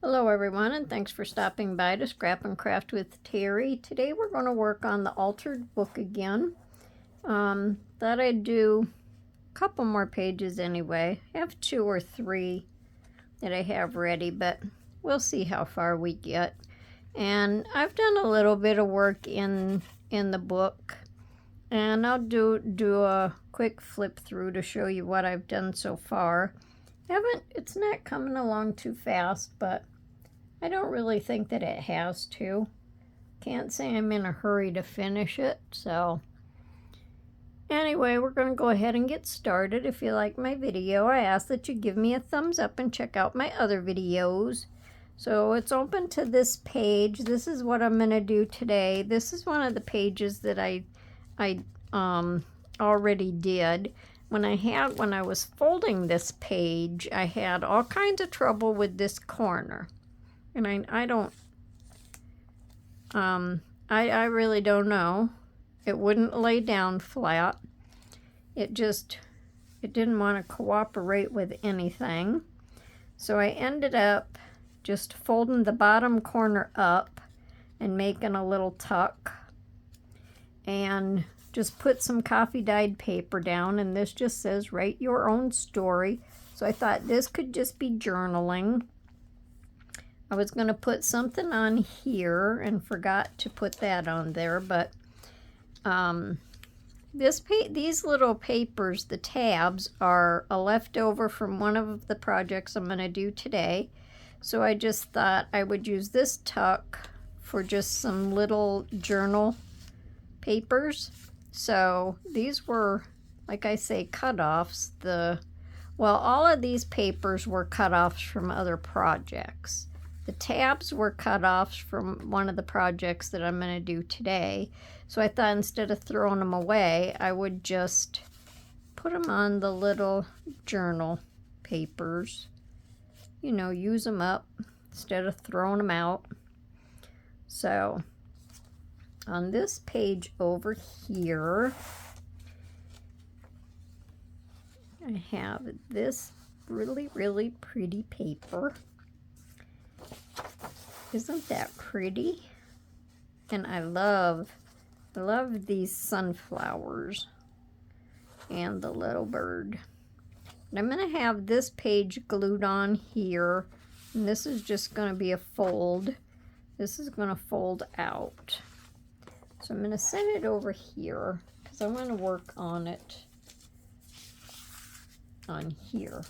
Hello everyone, and thanks for stopping by to Scrap and Craft with Terry. Today we're going to work on the altered book again. Thought I'd do a couple more pages anyway. I have 2 or 3 that I have ready, but we'll see how far we get. And I've done a little bit of work in the book, and I'll do a quick flip through to show you what I've done so far. It's not coming along too fast, but I don't really think that it has to. Can't say I'm in a hurry to finish it, so anyway, we're going to go ahead and get started. If you like my video, I ask that you give me a thumbs up and check out my other videos. So it's open to this page. This is what I'm going to do today. This is one of the pages that I already did. When I was folding this page, I had all kinds of trouble with this corner. And I really don't know. It wouldn't lay down flat. It didn't want to cooperate with anything. So I ended up just folding the bottom corner up and making a little tuck. And just put some coffee dyed paper down, and this just says write your own story. So I thought this could just be journaling. I was going to put something on here and forgot to put that on there, but these little papers, the tabs, are a leftover from one of the projects I'm going to do today. So I just thought I would use this tuck for just some little journal papers. So these were, like I say, cut-offs. All of these papers were cut-offs from other projects. The tabs were cut-offs from one of the projects that I'm going to do today. So I thought instead of throwing them away, I would just put them on the little journal papers. You know, use them up instead of throwing them out. So on this page over here, I have this really, really pretty paper. Isn't that pretty? And I love these sunflowers and the little bird. And I'm going to have this page glued on here, and this is just going to be a fold. This is going to fold out. So I'm going to set it over here because I want to work on it on here.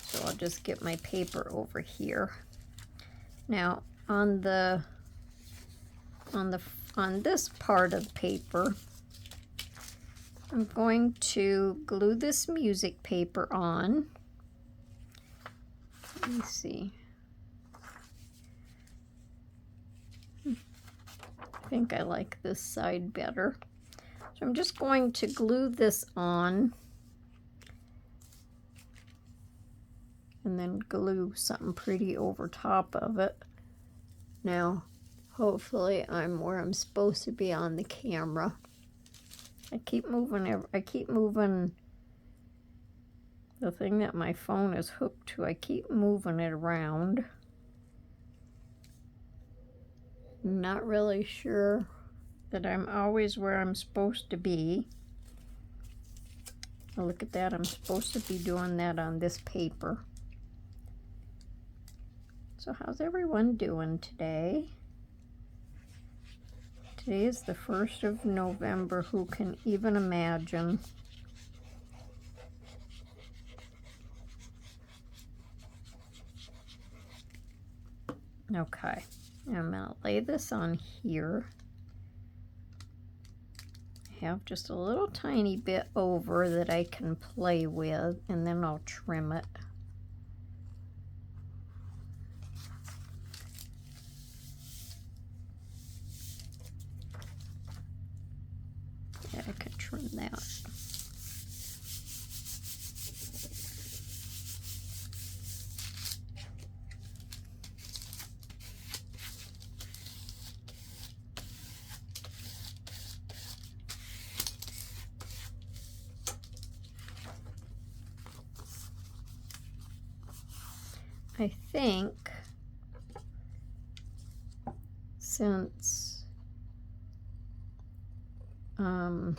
So I'll just get my paper over here. Now on this part of paper, I'm going to glue this music paper on. Let me see. I think I like this side better. So I'm just going to glue this on and then glue something pretty over top of it. Now, hopefully I'm where I'm supposed to be on the camera. I keep moving the thing that my phone is hooked to. I keep moving it around. I'm not really sure that I'm always where I'm supposed to be. Oh, look at that. I'm supposed to be doing that on this paper. So how's everyone doing today? Today is the 1st of November. Who can even imagine? Okay, I'm going to lay this on here. I have just a little tiny bit over that I can play with, and then I'll trim it. Yeah, I could trim that. I think since I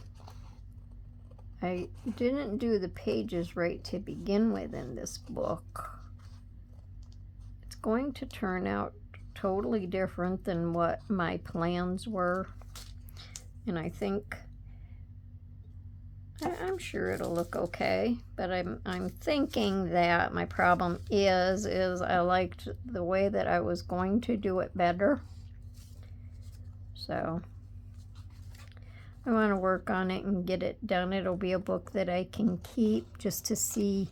didn't do the pages right to begin with in this book, it's going to turn out totally different than what my plans were. And I think I'm sure it'll look okay, but I'm thinking that my problem is I liked the way that I was going to do it better. So I want to work on it and get it done. It'll be a book that I can keep just to see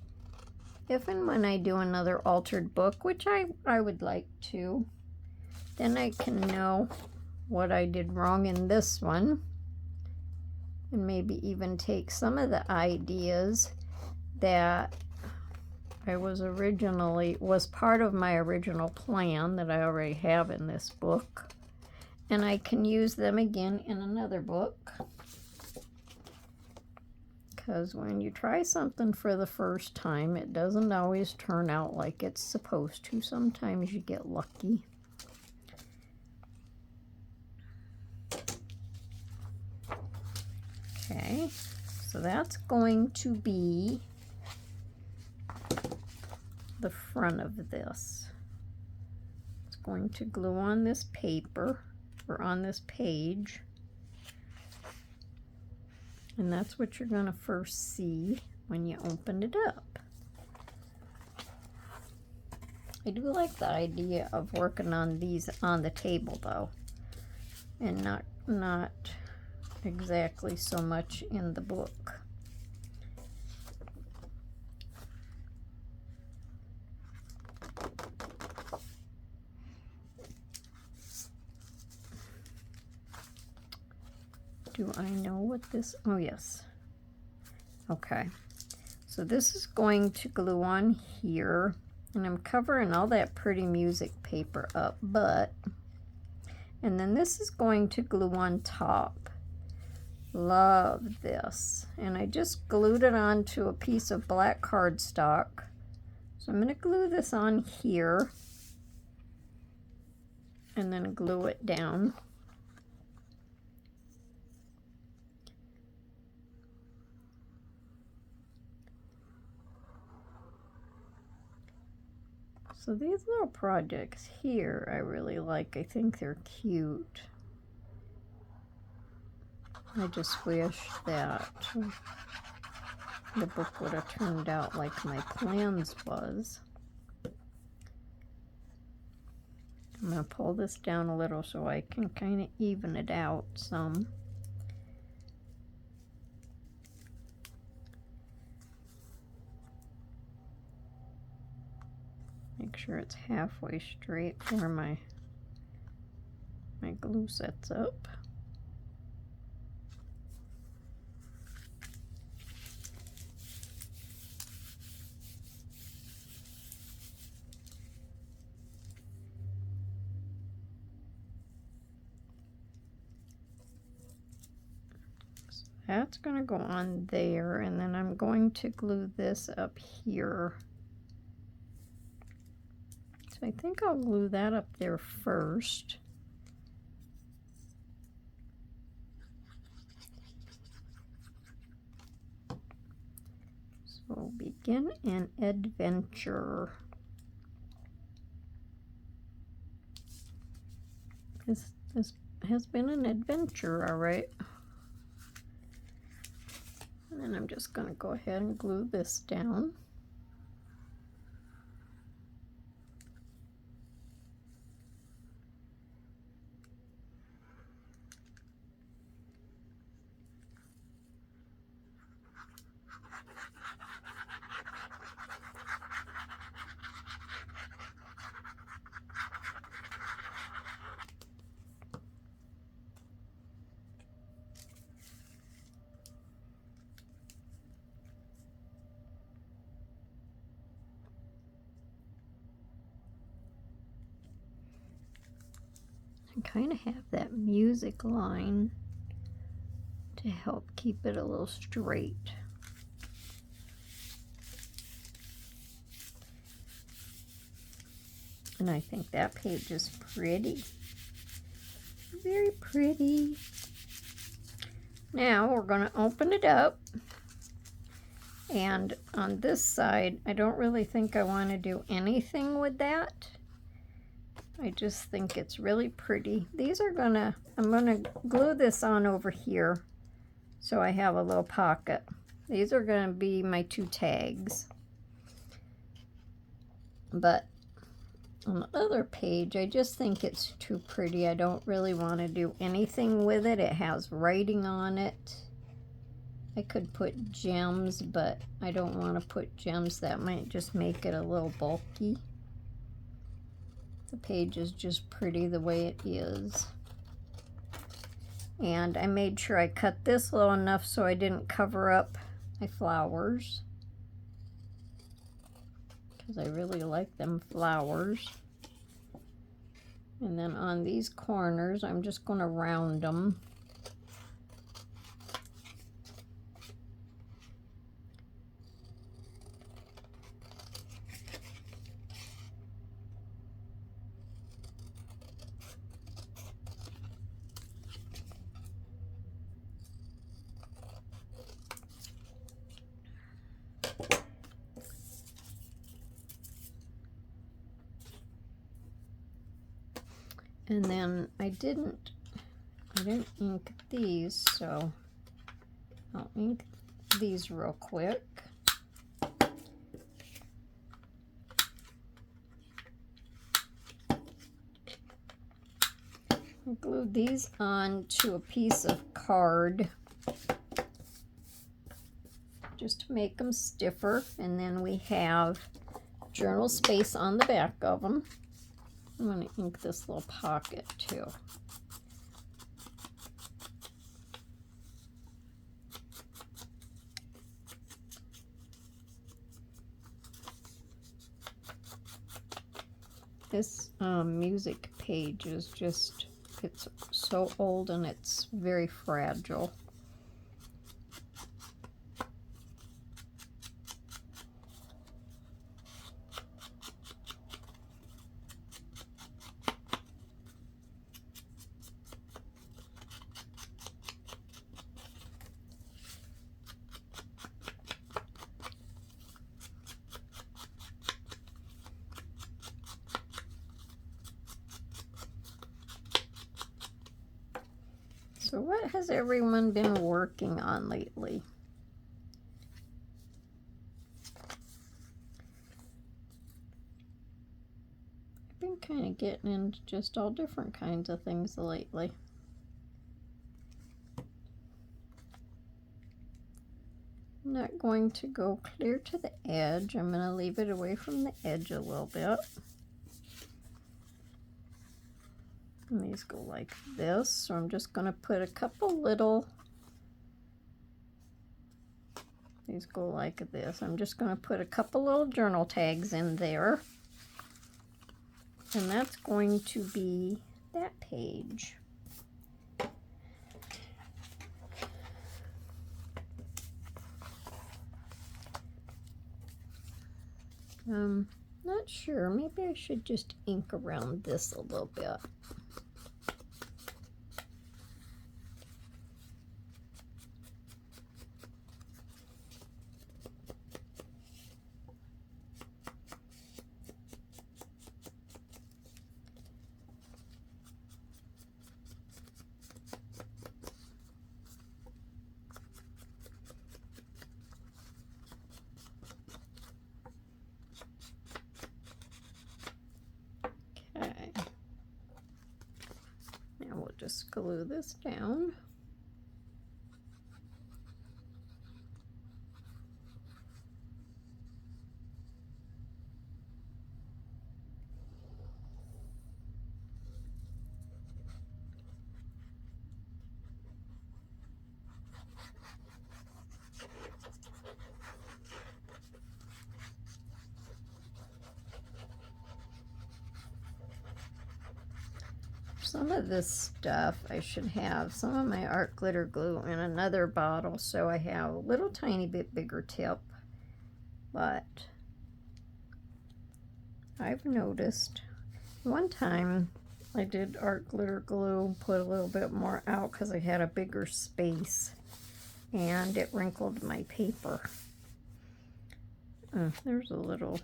if and when I do another altered book, which I would like to, then I can know what I did wrong in this one, and maybe even take some of the ideas that was part of my original plan that I already have in this book, and I can use them again in another book. Because when you try something for the first time, it doesn't always turn out like it's supposed to. Sometimes you get lucky. Okay, so that's going to be the front of this. It's going to glue on this paper, or on this page. And that's what you're going to first see when you open it up. I do like the idea of working on these on the table though, and not exactly so much in the book. Do I know what this, oh yes. Okay, so this is going to glue on here, and I'm covering all that pretty music paper up, and then this is going to glue on top. Love this. And I just glued it onto a piece of black cardstock. So I'm going to glue this on here and then glue it down. So these little projects here I really like. I think they're cute. I just wish that the book would have turned out like my plans was. I'm going to pull this down a little so I can kind of even it out some. Make sure it's halfway straight where my glue sets up. So that's going to go on there, and then I'm going to glue this up here. So I think I'll glue that up there first. So begin an adventure. This has been an adventure, all right. And then I'm just going to go ahead and glue this down. I kind of have that music line to help keep it a little straight. And I think that page is pretty. Very pretty. Now we're going to open it up. And on this side, I don't really think I want to do anything with that. I just think it's really pretty. I'm gonna glue this on over here so I have a little pocket. These are gonna be my 2 tags. But on the other page, I just think it's too pretty. I don't really want to do anything with it. It has writing on it. I could put gems, but I don't want to put gems. That might just make it a little bulky. The page is just pretty the way it is. And I made sure I cut this low enough so I didn't cover up my flowers, because I really like them flowers. And then on these corners, I'm just going to round them. And then I didn't ink these, so I'll ink these real quick. I glued these onto a piece of card just to make them stiffer, and then we have journal space on the back of them. I'm going to ink this little pocket too. This music page is just, it's so old and it's very fragile. So what has everyone been working on lately? I've been kind of getting into just all different kinds of things lately. I'm not going to go clear to the edge. I'm going to leave it away from the edge a little bit. And these go like this, so I'm just going to put a couple little, these go like this. I'm just going to put a couple little journal tags in there. And that's going to be that page. Not sure, maybe I should just ink around this a little bit. Just glue this down. Some of this stuff I should have some of my art glitter glue in another bottle, so I have a little tiny bit bigger tip, but I've noticed One time I did art glitter glue, put a little bit more out because I had a bigger space, and it wrinkled my paper. There's a little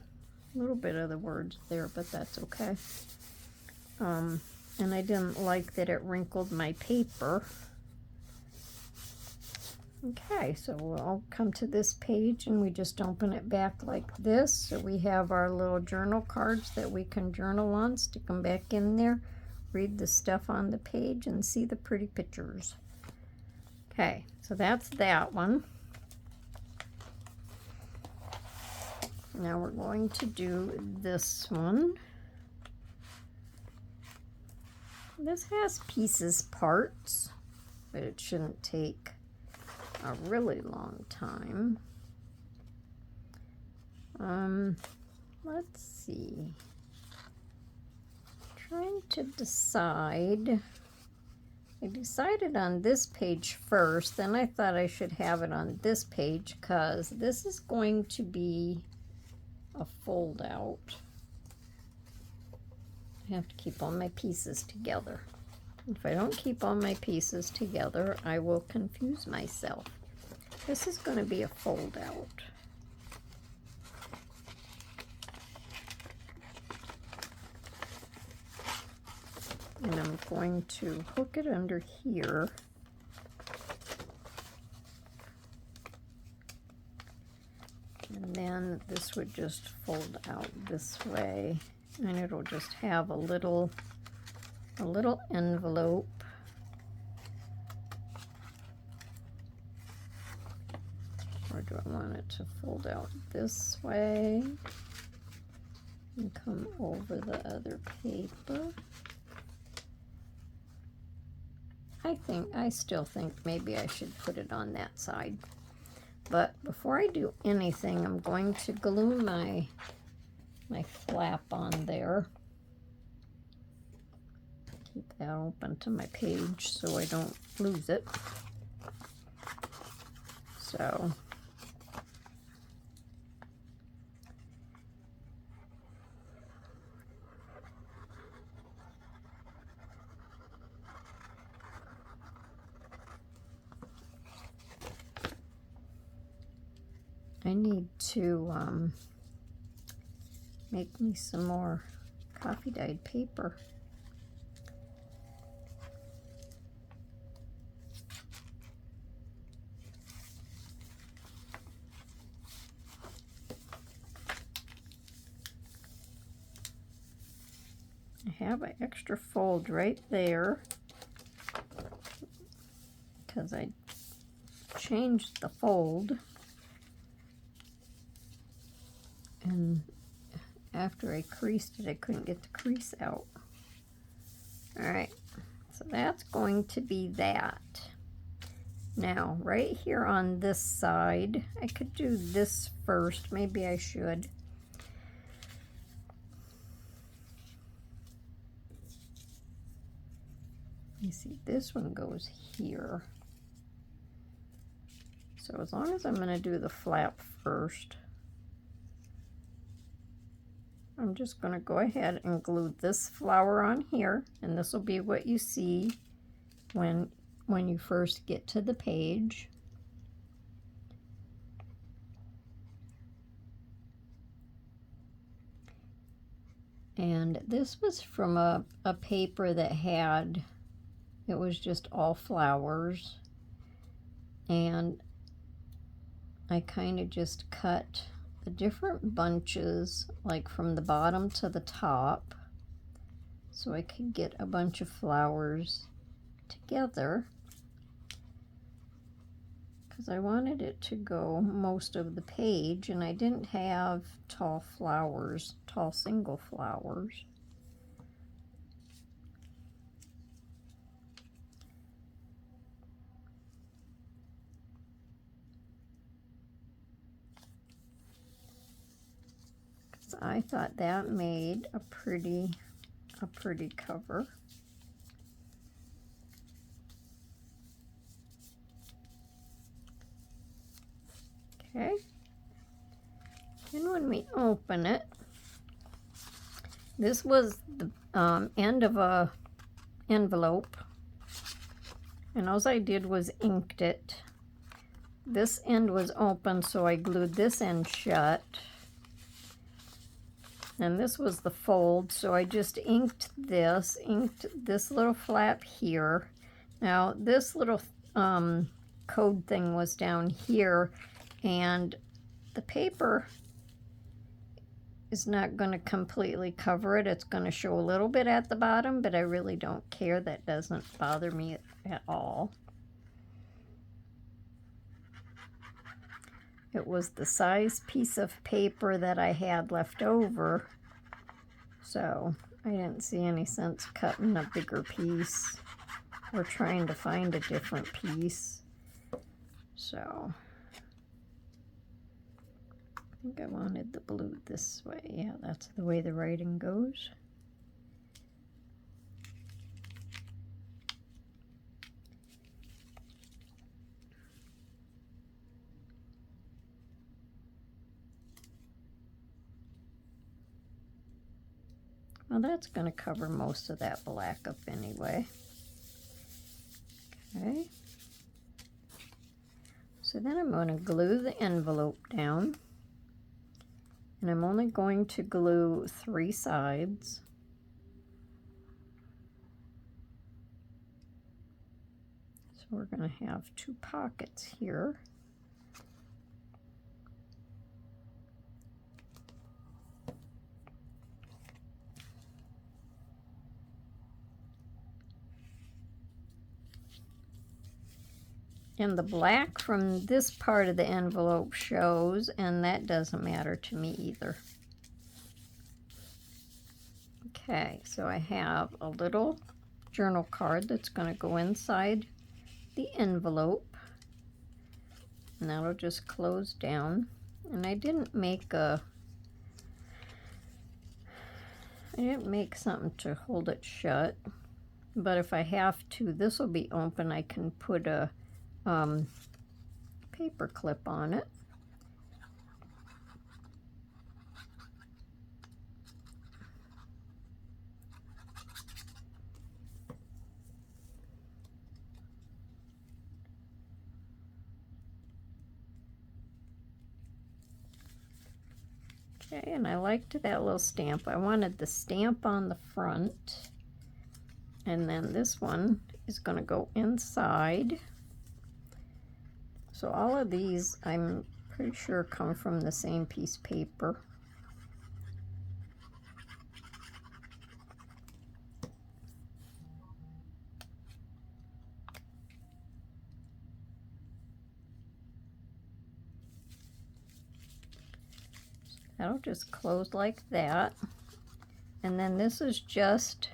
bit of the words there, but that's okay. And I didn't like that it wrinkled my paper. Okay, so we'll come to this page and we just open it back like this. So we have our little journal cards that we can journal on, stick them back in there, read the stuff on the page, and see the pretty pictures. Okay, so that's that one. Now we're going to do this one. This has pieces parts, but it shouldn't take a really long time. Let's see. Trying to decide. I decided on this page first, then I thought I should have it on this page because this is going to be a fold out. I have to keep all my pieces together. If I don't keep all my pieces together, I will confuse myself. This is going to be a fold out. And I'm going to hook it under here. And then this would just fold out this way. And it'll just have a little envelope. Or do I want it to fold out this way and come over the other paper? I still think maybe I should put it on that side. But before I do anything, I'm going to glue my flap on there. Keep that open to my page so I don't lose it. So I need to make me some more coffee dyed paper. I have an extra fold right there because I changed the fold. And after I creased it, I couldn't get the crease out. All right, so that's going to be that. Now, right here on this side, I could do this first. Maybe I should. You see, this one goes here. So as long as I'm going to do the flap first, I'm just going to go ahead and glue this flower on here, and this will be what you see when you first get to the page. And this was from a paper that had, it was just all flowers, and I kind of just cut the different bunches like from the bottom to the top so I could get a bunch of flowers together because I wanted it to go most of the page, and I didn't have tall flowers, tall single flowers. I thought that made a pretty cover. Okay. And when we open it, this was end of a envelope, and all I did was inked it. This end was open, so I glued this end shut. And this was the fold, so I just inked this little flap here. Now this little code thing was down here, and the paper is not going to completely cover it. It's going to show a little bit at the bottom, but I really don't care. That doesn't bother me at all. It was the size piece of paper that I had left over, so I didn't see any sense cutting a bigger piece or trying to find a different piece. So I think I wanted the blue this way. Yeah, that's the way the writing goes. Well, that's going to cover most of that black up anyway. Okay. So then I'm going to glue the envelope down. And I'm only going to glue 3 sides. So we're going to have 2 pockets here. And the black from this part of the envelope shows, and that doesn't matter to me either. Okay, so I have a little journal card that's going to go inside the envelope. And that'll just close down. And I didn't make something to hold it shut. But if I have to, this will be open. I can put a paper clip on it. Okay, and I liked that little stamp. I wanted the stamp on the front, and then this one is going to go inside. So all of these, I'm pretty sure, come from the same piece of paper. That'll just close like that. And then this is just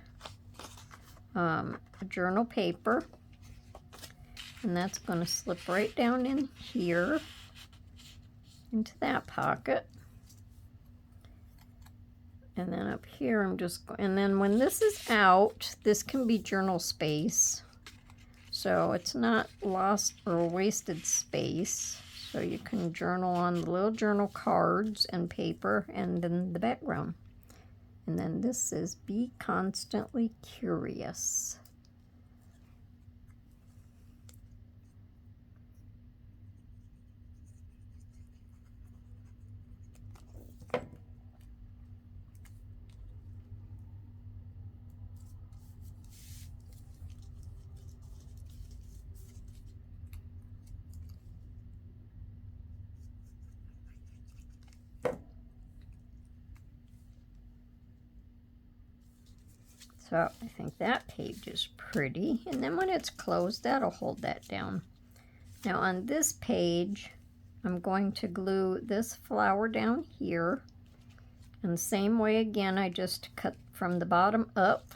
journal paper. And that's going to slip right down in here into that pocket. And then up here I'm just going, and then when this is out, this can be journal space. So it's not lost or wasted space. So you can journal on the little journal cards and paper and then the background. And then this is Be Constantly Curious. So I think that page is pretty. And then when it's closed, that'll hold that down. Now on this page, I'm going to glue this flower down here. And the same way again, I just cut from the bottom up,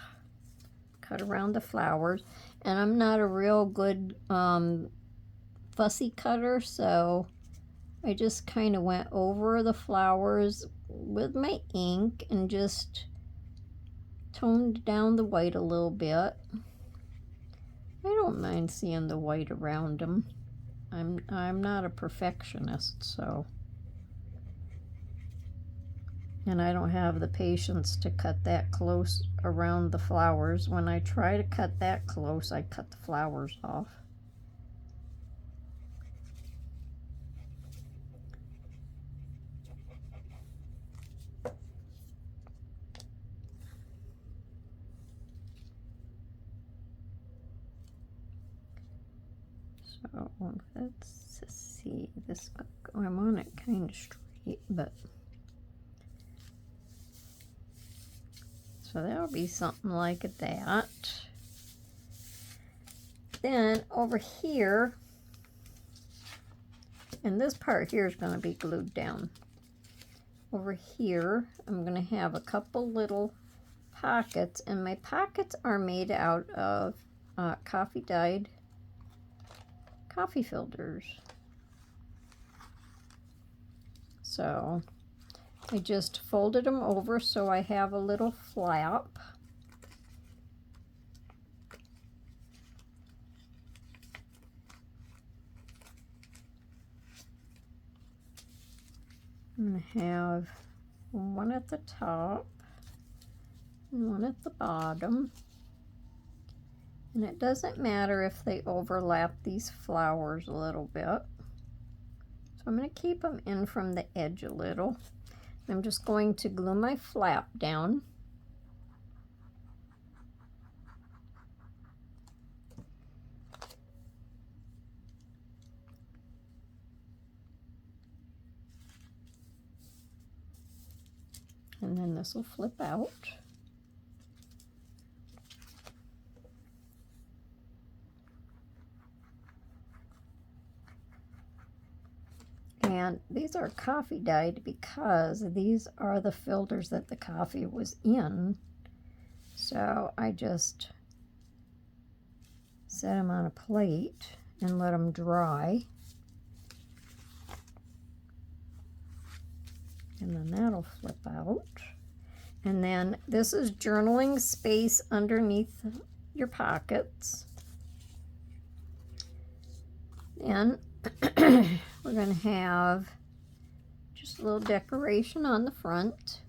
cut around the flowers. And I'm not a real good fussy cutter, so I just kind of went over the flowers with my ink and just toned down the white a little bit. I don't mind seeing the white around them. I'm not a perfectionist, so. And I don't have the patience to cut that close around the flowers. When I try to cut that close, I cut the flowers off. So let's see this. I'm on it kind of straight, but so that'll be something like that. Then over here, and this part here is going to be glued down. Over here, I'm going to have a couple little pockets, and my pockets are made out of coffee dyed coffee filters. So I just folded them over so I have a little flap. I'm going to have one at the top and one at the bottom. And it doesn't matter if they overlap these flowers a little bit. So I'm going to keep them in from the edge a little. I'm just going to glue my flap down. And then this will flip out. And these are coffee dyed because these are the filters that the coffee was in. So I just set them on a plate and let them dry. And then that'll flip out. And then this is journaling space underneath your pockets. And we're going to have just a little decoration on the front.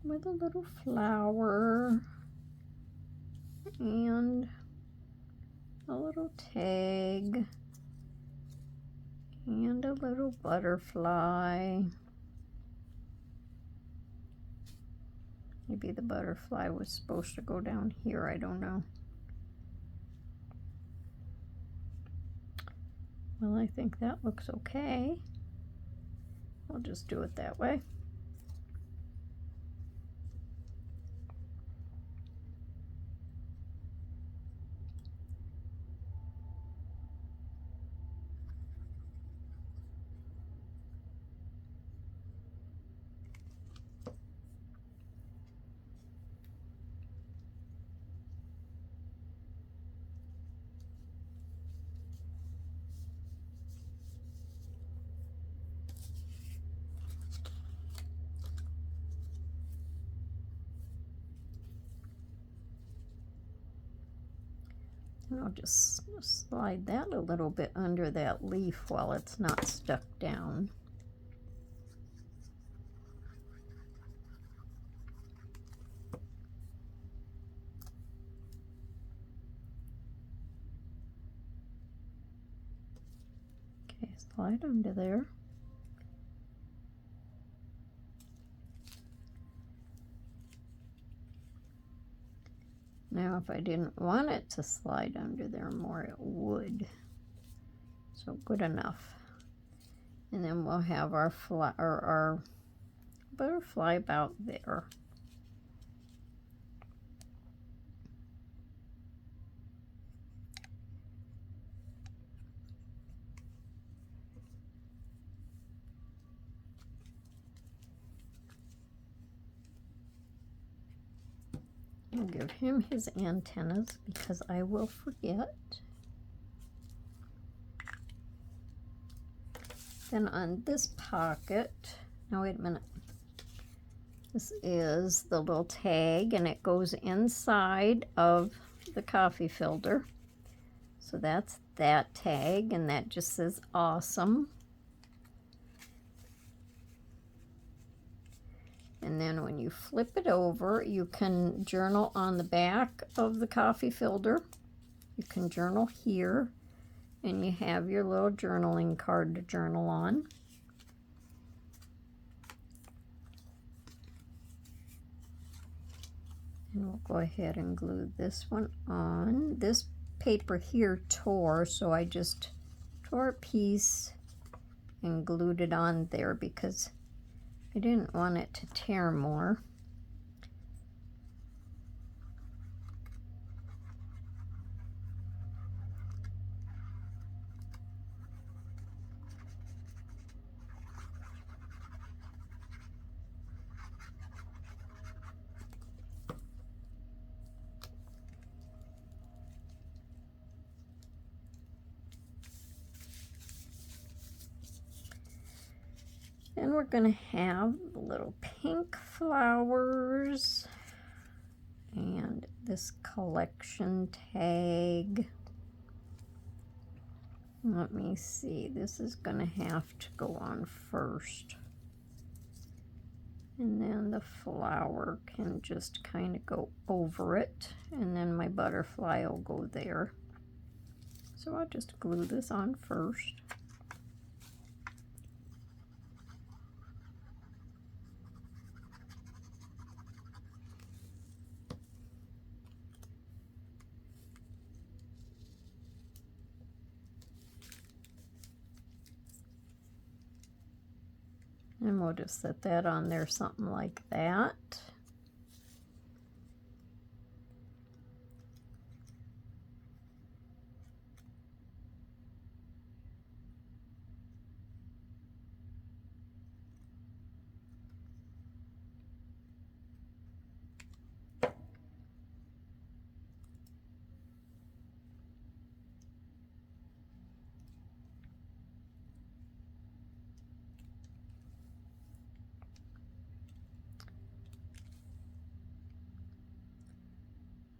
With a little flower and a little tag and a little butterfly. Maybe the butterfly was supposed to go down here, I don't know. Well, I think that looks okay. I'll just do it that way. And I'll just slide that a little bit under that leaf while it's not stuck down. Okay, slide under there. Now, if I didn't want it to slide under there more, it would. So good enough. And then we'll have our butterfly about there. I'll give him his antennas because I will forget. Then on this pocket, now wait a minute. This is the little tag, and it goes inside of the coffee filter. So that's that tag, and that just says awesome. And then when you flip it over, you can journal on the back of the coffee filter. You can journal here, and you have your little journaling card to journal on. And we'll go ahead and glue this one on. This paper here tore, so I just tore a piece and glued it on there because I didn't want it to tear more. And we're going to have the little pink flowers and this collection tag. Let me see, this is going to have to go on first. And then the flower can just kind of go over it, and then my butterfly will go there. So I'll just glue this on first. And we'll just set that on there, something like that.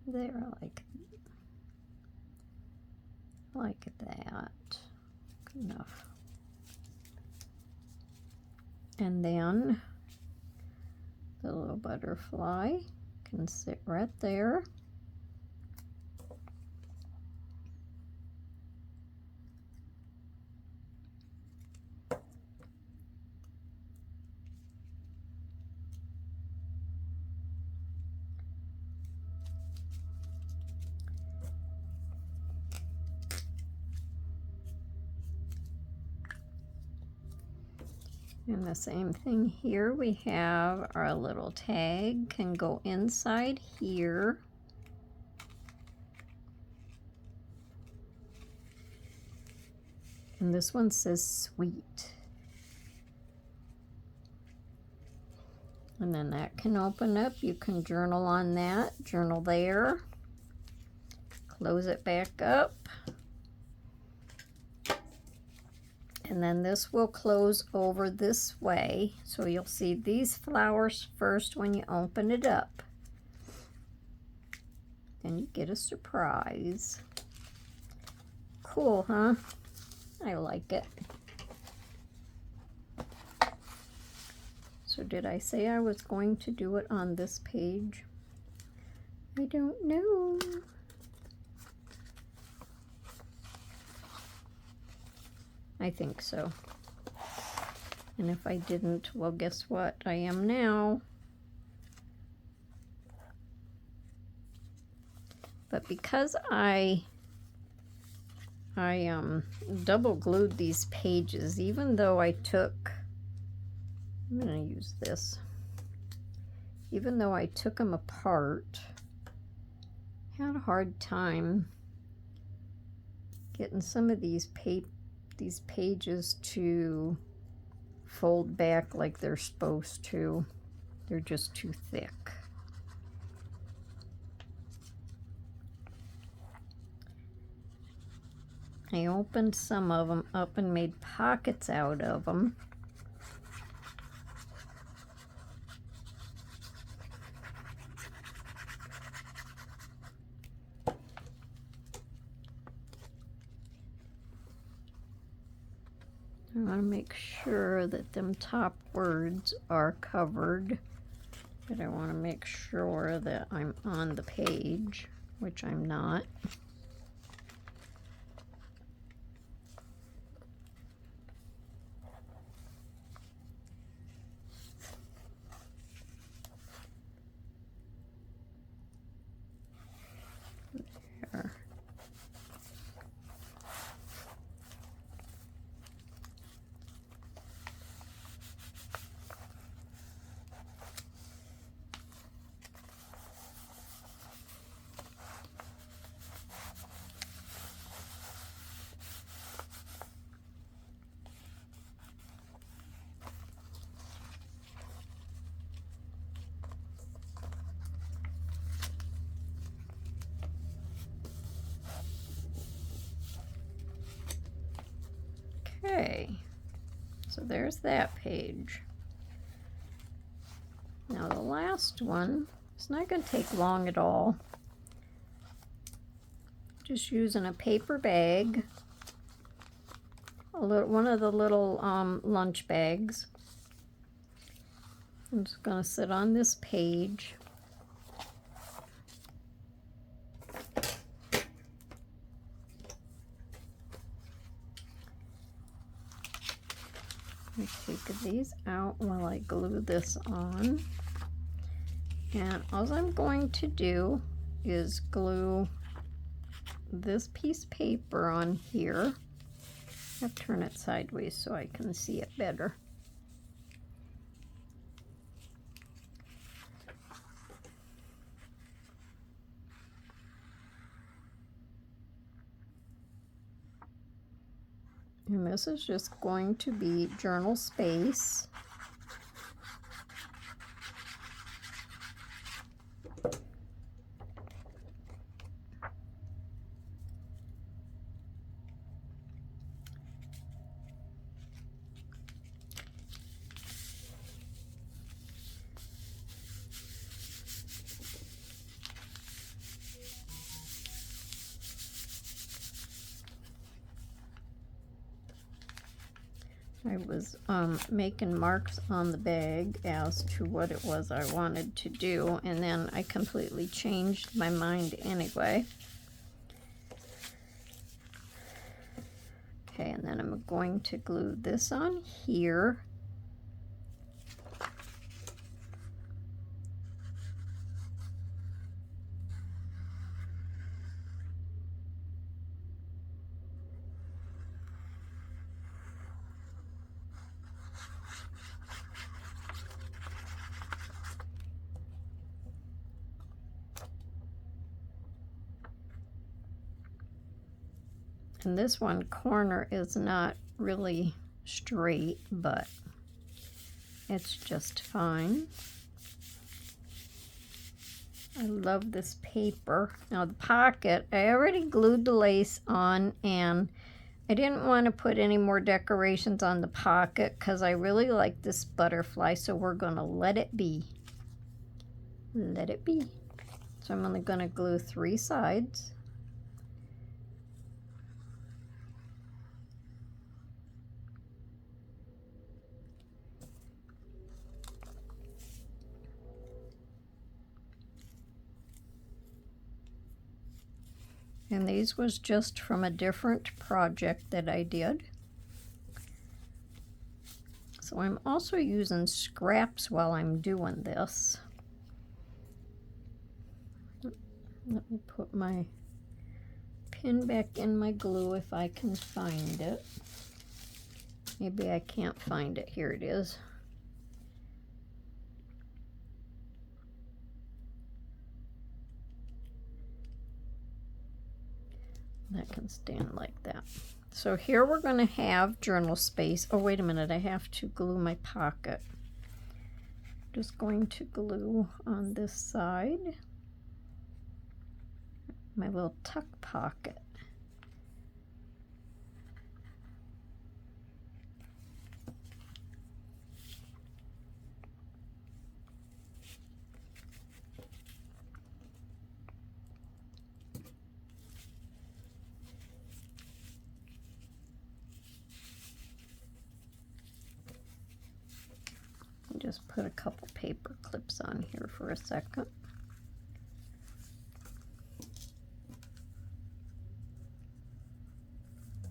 There, like that. Good enough. And then the little butterfly can sit right there. And the same thing here, we have our little tag can go inside here. And this one says sweet. And then that can open up. You can journal on that, journal there. Close it back up. And then this will close over this way. So you'll see these flowers first when you open it up. Then you get a surprise. Cool, huh? I like it. So did I say I was going to do it on this page? I don't know. I think so. And if I didn't, well, guess what? I am now. But because I double glued these pages, even though I took, I'm going to use this, even though I took them apart, I had a hard time getting some of these pages to fold back like they're supposed to. They're just too thick. I opened some of them up and made pockets out of them. I want to make sure that them top words are covered, but I want to make sure that I'm on the page, which I'm not. There. Okay, so there's that page. Now the last one, it's not going to take long at all. Just using a paper bag, one of the little lunch bags. I'm just going to sit on this page. I take these out while I glue this on. And all I'm going to do is glue this piece of paper on here. I have to turn it sideways so I can see it better. And this is just going to be journal space. I was making marks on the bag as to what it was I wanted to do, and then I completely changed my mind anyway. Okay, and then I'm going to glue this on here. And this one corner is not really straight, but it's just fine. I love this paper. Now the pocket, I already glued the lace on, and I didn't want to put any more decorations on the pocket because I really like this butterfly, so we're going to let it be. Let it be. So I'm only going to glue 3 sides. And these was just from a different project that I did. So I'm also using scraps while I'm doing this. Let me put my pin back in my glue if I can find it. Maybe I can't find it. Here it is. That can stand like that. So here we're going to have journal space. Oh, wait a minute. I have to glue my pocket. Just going to glue on this side my little tuck pocket. just put a couple paper clips on here for a second.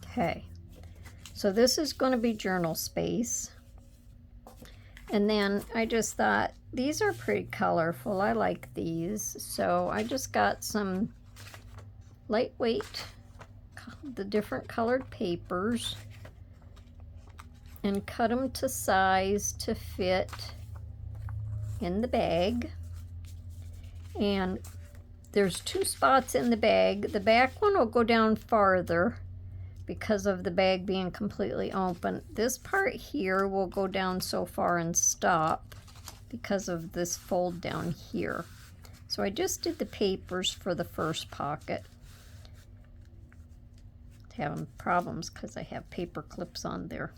Okay, so this is going to be journal space. And then I just thought, these are pretty colorful. I like these. So I just got some lightweight, the different colored papers, and cut them to size to fit in the bag. And there's 2 spots in the bag. The back one will go down farther because of the bag being completely open. This part here will go down so far and stop because of this fold down here. So I just did the papers for the first pocket. Having problems because I have paper clips on there.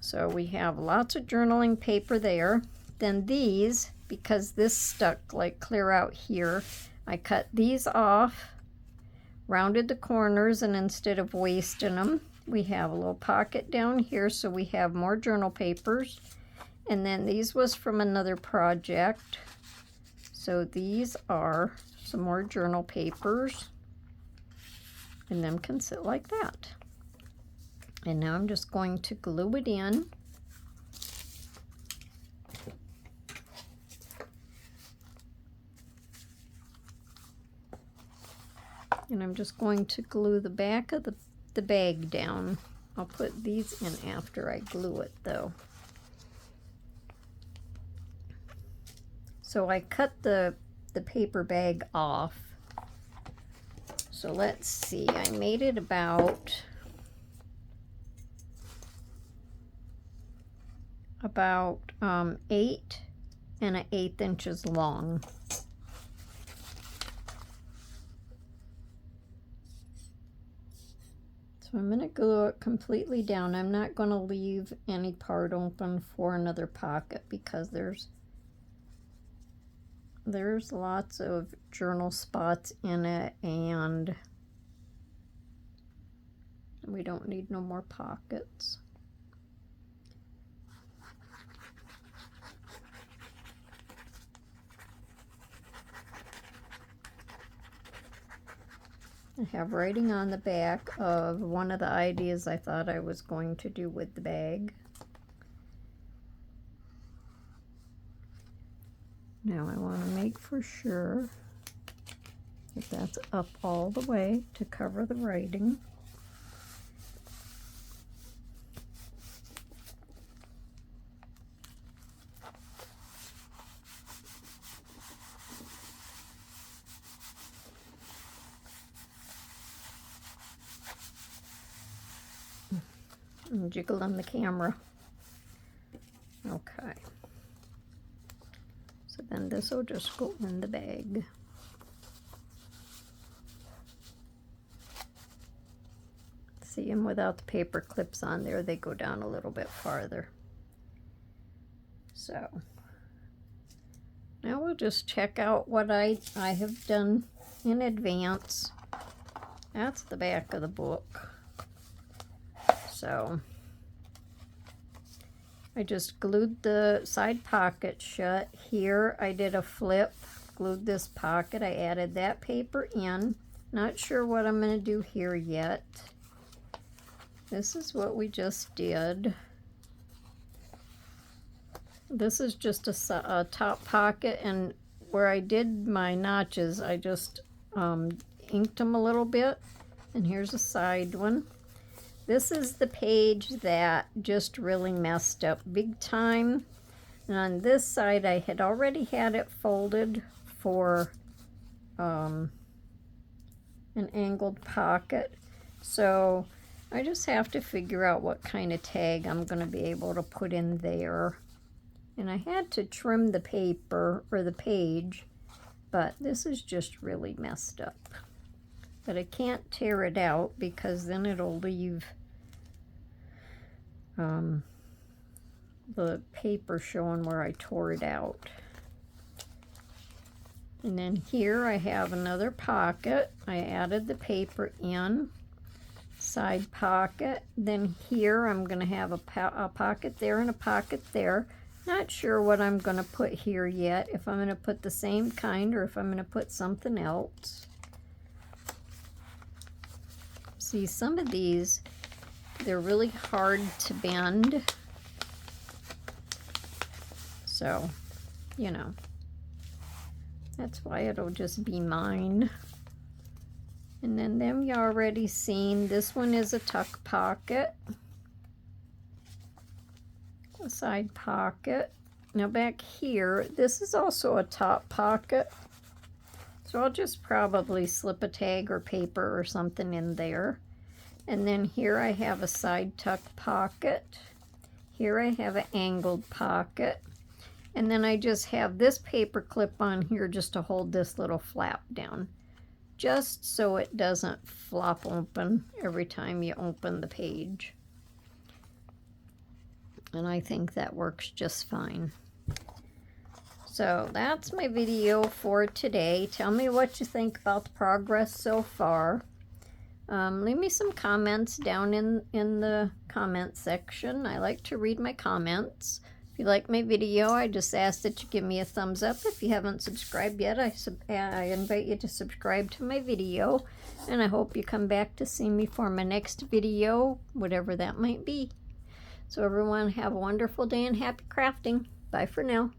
So we have lots of journaling paper there. Then these, because this stuck like clear out here, I cut these off, rounded the corners, and instead of wasting them, we have a little pocket down here so we have more journal papers. And then these was from another project. So these are some more journal papers. And them can sit like that. And now I'm just going to glue it in. And I'm just going to glue the back of the bag down. I'll put these in after I glue it though. So I cut the paper bag off. So let's see, I made it about 8 1/8 inches long. So I'm going to glue it completely down. I'm not going to leave any part open for another pocket because there's lots of journal spots in it, and we don't need no more pockets. I have writing on the back of one of the ideas I thought I was going to do with the bag. Now I want to make for sure that that's up all the way to cover the writing. I'm jiggling the camera. Okay. So then this will just go in the bag. See, and without the paper clips on there, they go down a little bit farther. So now we'll just check out what I have done in advance. That's the back of the book. So I just glued the side pocket shut. Here I did a flip, glued this pocket. I added that paper in. Not sure what I'm going to do here yet. This is what we just did. This is just a top pocket, and where I did my notches, I just inked them a little bit. And here's a side one. This is the page that just really messed up big time. And on this side, I had already had it folded for an angled pocket. So I just have to figure out what kind of tag I'm going to be able to put in there. And I had to trim the paper or the page, but this is just really messed up. But I can't tear it out because then it'll leave the paper showing where I tore it out. And then here I have another pocket. I added the paper in. side pocket. Then here I'm going to have a pocket there and a pocket there. Not sure what I'm going to put here yet, if I'm going to put the same kind or if I'm going to put something else. See, some of these, they're really hard to bend. So, you know, that's why it'll just be mine. And then them you already seen. This one is a tuck pocket. A side pocket. Now back here, this is also a top pocket. So I'll just probably slip a tag or paper or something in there. And then here I have a side tuck pocket. Here I have an angled pocket. And then I just have this paper clip on here just to hold this little flap down. Just so it doesn't flop open every time you open the page. And I think that works just fine. So that's my video for today. Tell me what you think about the progress so far. Leave me some comments down in the comment section. I like to read my comments. If you like my video, I just ask that you give me a thumbs up. If you haven't subscribed yet, I invite you to subscribe to my video. And I hope you come back to see me for my next video, whatever that might be. So everyone have a wonderful day and happy crafting. Bye for now.